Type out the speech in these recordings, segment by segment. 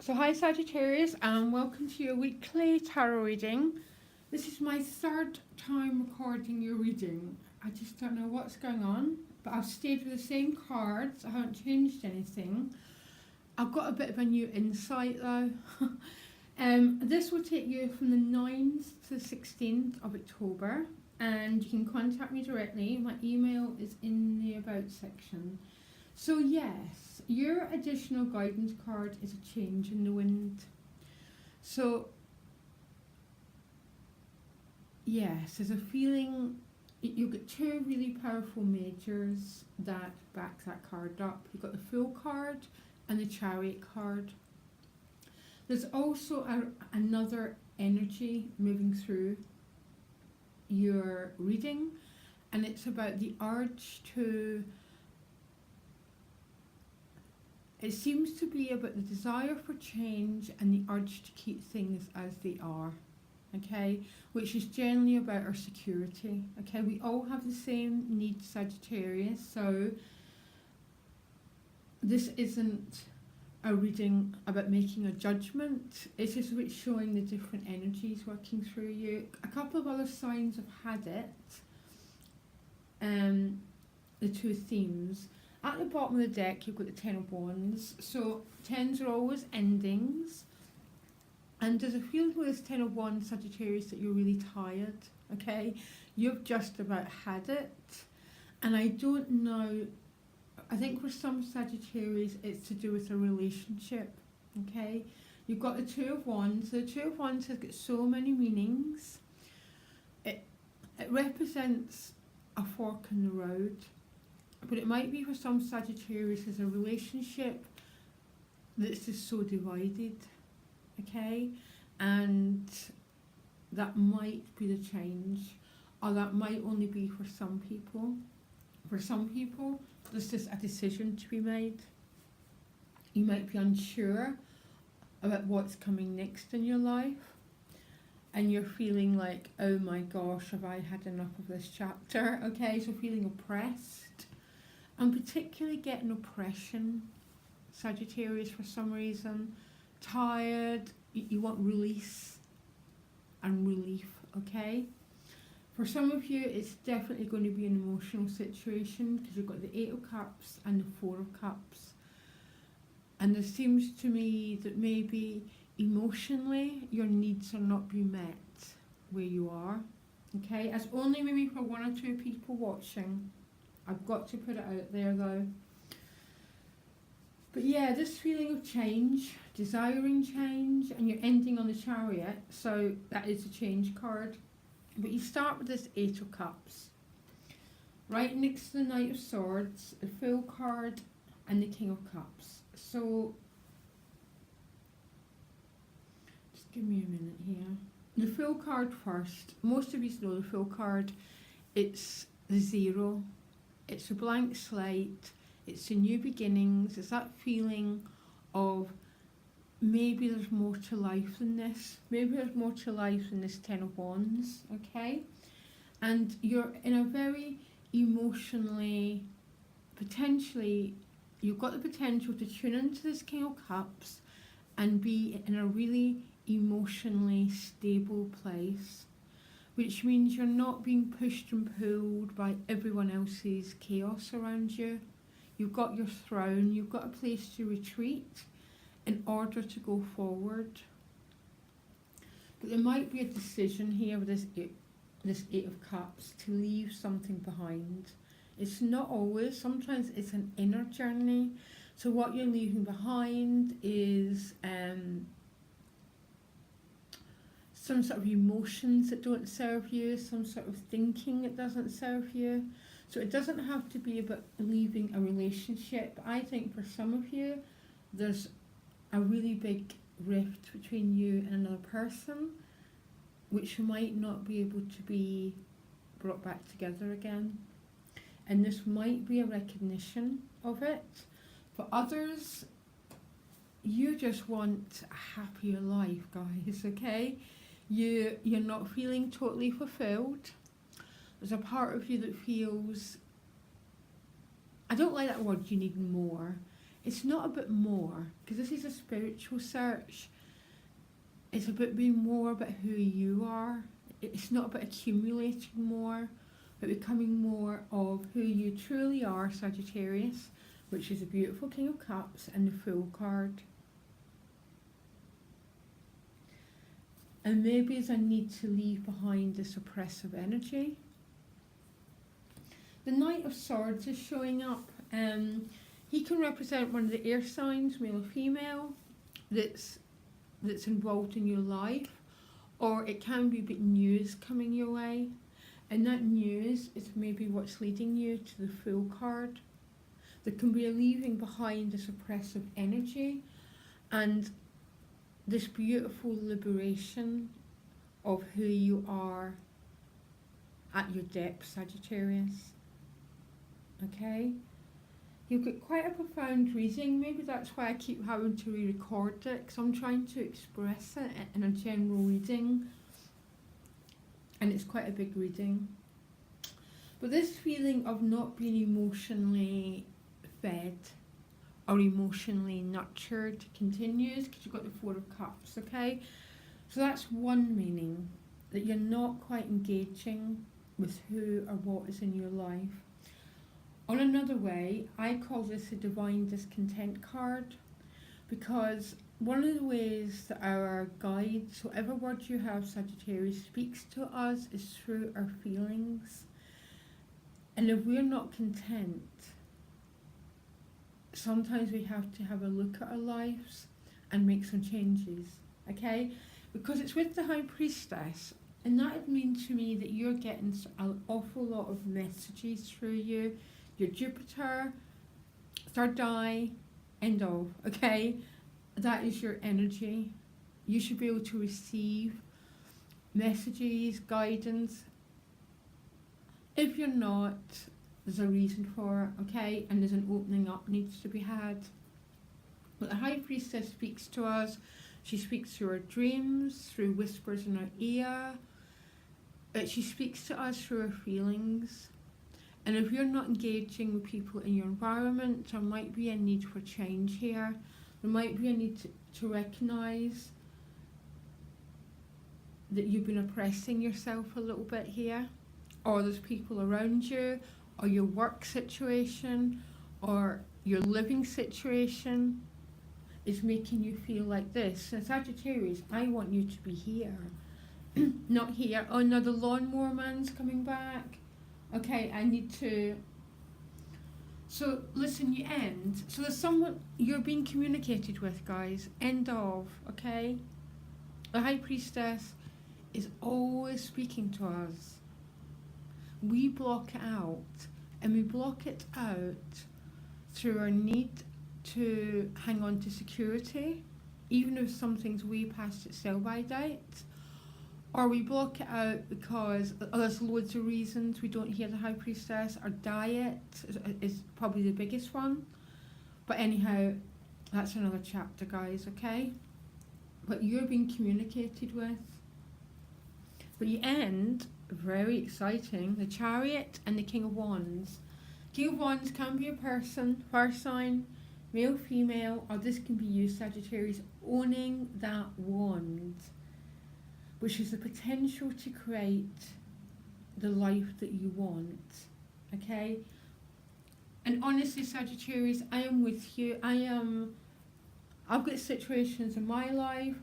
So hi Sagittarius and welcome to your weekly tarot reading. This is my third time recording your reading. I just don't know what's going on, but I've stayed with the same cards. I haven't changed anything. I've got a bit of a new insight though. This will take you from the 9th to the 16th of October, and you can contact me directly. My email is in the about section. So yes, your additional guidance card is a change in the wind. So yes, there's a feeling you'll get two really powerful majors that back that card up. You've got the Fool card and the Chariot card. There's also another energy moving through your reading, and it's about the urge to, it seems to be about the desire for change and the urge to keep things as they are, okay? Which is generally about our security, okay? We all have the same needs, Sagittarius, so this isn't a reading about making a judgment. It's just about showing the different energies working through you. A couple of other signs have had it, the two themes. At the bottom of the deck, you've got the Ten of Wands. So tens are always endings. And there's a feeling with this Ten of Wands, Sagittarius, that you're really tired, okay? You've just about had it. And I don't know, I think for some Sagittarius, it's to do with a relationship, okay? You've got the Two of Wands. The Two of Wands has got so many meanings. It represents a fork in the road. But it might be for some Sagittarius as a relationship that's just so divided, okay? And that might be the change, or that might only be for some people. For some people, there's just a decision to be made. You might be unsure about what's coming next in your life, and you're feeling like, oh my gosh, have I had enough of this chapter, okay? So feeling oppressed. And particularly getting oppression, Sagittarius, for some reason. Tired, you want release and relief, okay? For some of you, it's definitely going to be an emotional situation because you've got the Eight of Cups and the Four of Cups. And there seems to me that maybe emotionally your needs are not being met where you are, okay? As only maybe for one or two people watching. I've got to put it out there though. But yeah, this feeling of change, desiring change, and you're ending on the Chariot, so that is a change card. But you start with this Eight of Cups. Right next to the Knight of Swords, the Fool card, and the King of Cups. So, just give me a minute here. The Fool card first. Most of you know the Fool card. It's the zero. It's a blank slate, it's a new beginnings, it's that feeling of maybe there's more to life than this, maybe there's more to life than this Ten of Wands, okay? And you're in a very emotionally, potentially, you've got the potential to tune into this King of Cups and be in a really emotionally stable place, which means you're not being pushed and pulled by everyone else's chaos around you. You've got your throne, you've got a place to retreat in order to go forward. But there might be a decision here with this Eight of Cups to leave something behind. It's not always, sometimes it's an inner journey. So what you're leaving behind is some sort of emotions that don't serve you, some sort of thinking that doesn't serve you. So it doesn't have to be about leaving a relationship. I think for some of you, there's a really big rift between you and another person, which might not be able to be brought back together again. And this might be a recognition of it. For others, you just want a happier life, guys, okay? You're not feeling totally fulfilled. There's a part of you that feels, I don't like that word, you need more. it's not about more, because this is a spiritual search. It's about being more about who you are. It's not about accumulating more, but becoming more of who you truly are, Sagittarius, which is a beautiful King of Cups and the Fool card. And maybe there's a need to leave behind this oppressive energy. The Knight of Swords is showing up. He can represent one of the air signs, male or female, that's involved in your life, or it can be a bit news coming your way, and that news is maybe what's leading you to the Fool card. There can be a leaving behind this oppressive energy and this beautiful liberation of who you are at your depth, Sagittarius. Okay? You've got quite a profound reading. Maybe that's why I keep having to re-record it, because I'm trying to express it in a general reading, and it's quite a big reading. But this feeling of not being emotionally fed or emotionally nurtured continues, because you've got the Four of Cups, okay? So that's one meaning, that you're not quite engaging with who or what is in your life. On another way, I call this a divine discontent card, because one of the ways that our guides, whatever word you have, Sagittarius, speaks to us is through our feelings. And if we're not content, sometimes we have to have a look at our lives and make some changes, okay? Because it's with the High Priestess, and that would mean to me that you're getting an awful lot of messages through you. Your Jupiter, third eye, end of, okay? That is your energy. You should be able to receive messages, guidance. If you're not, there's a reason for it, okay? And there's an opening up needs to be had. But the High Priestess speaks to us. She speaks through our dreams, through whispers in our ear. She speaks to us through our feelings. And if you're not engaging with people in your environment, there might be a need for change here. There might be a need to recognise that you've been oppressing yourself a little bit here, or there's people around you, or your work situation, or your living situation is making you feel like this. Now, Sagittarius, I want you to be here, not here. Oh no, the lawnmower man's coming back. Okay, I need to... So, listen, you end. So there's someone you're being communicated with, guys. End of, okay? The High Priestess is always speaking to us. We block it out. And we block it out through our need to hang on to security, even if something's way past its sell-by date. Or we block it out because there's loads of reasons we don't hear the High Priestess. Our diet is probably the biggest one. But anyhow, that's another chapter, guys, okay? But you're being communicated with. But you end, very exciting, the Chariot and the King of Wands. King of Wands can be a person, fire sign, male, female, or this can be you, Sagittarius, owning that wand, which is the potential to create the life that you want, okay? And honestly, Sagittarius, I am with you. I've got situations in my life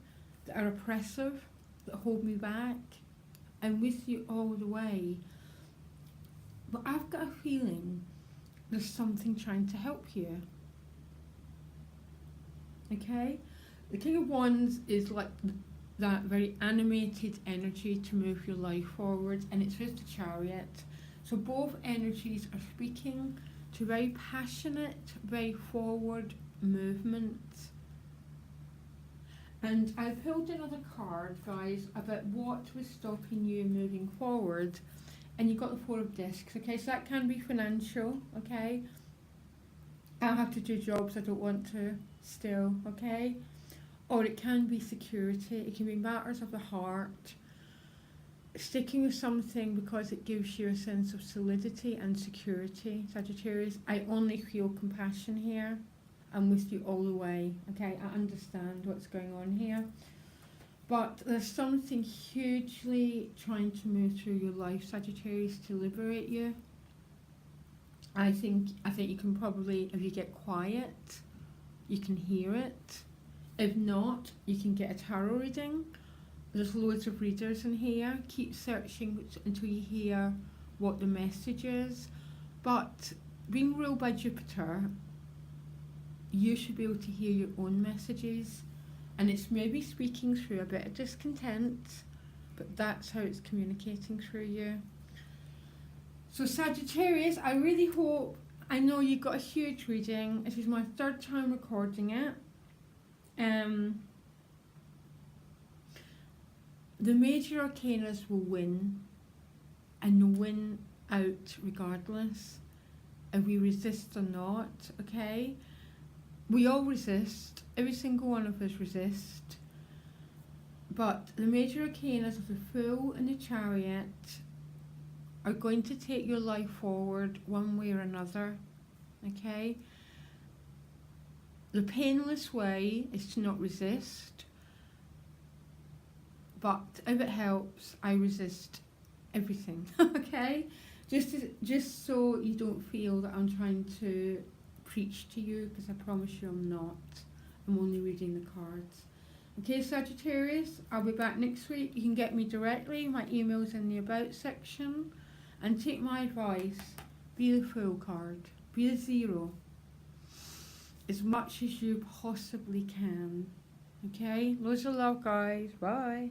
that are oppressive, that hold me back. I'm with you all the way. But I've got a feeling there's something trying to help you, okay? The King of Wands is like that very animated energy to move your life forward, and it's with the Chariot. So both energies are speaking to very passionate, very forward movement. And I pulled another card, guys, about what was stopping you moving forward. And you got the Four of Discs, okay? So that can be financial, okay? I'll have to do jobs I don't want to still, okay? Or it can be security. It can be matters of the heart. Sticking with something because it gives you a sense of solidity and security, Sagittarius. I only feel compassion here. I'm with you all the way. Okay, I understand what's going on here. But there's something hugely trying to move through your life, Sagittarius, to liberate you. I think you can probably, if you get quiet, you can hear it. If not, you can get a tarot reading. There's loads of readers in here. Keep searching until you hear what the message is. But being ruled by Jupiter, you should be able to hear your own messages. And it's maybe speaking through a bit of discontent, but that's how it's communicating through you. So Sagittarius, I really hope, I know you got a huge reading. This is my 3rd time recording it. The major arcanas will win, and they'll win out regardless, if we resist or not, okay? We all resist, every single one of us resist, but the major arcanas of the Fool and the Chariot are going to take your life forward one way or another, okay? The painless way is to not resist, but if it helps, I resist everything, okay? Just so you don't feel that I'm trying to preach to you, because I promise you I'm not. I'm only reading the cards. Okay, Sagittarius, I'll be back next week. You can get me directly. My email's in the About section. And take my advice. Be the Fool card. Be the 0. As much as you possibly can. Okay? Loads of love, guys. Bye.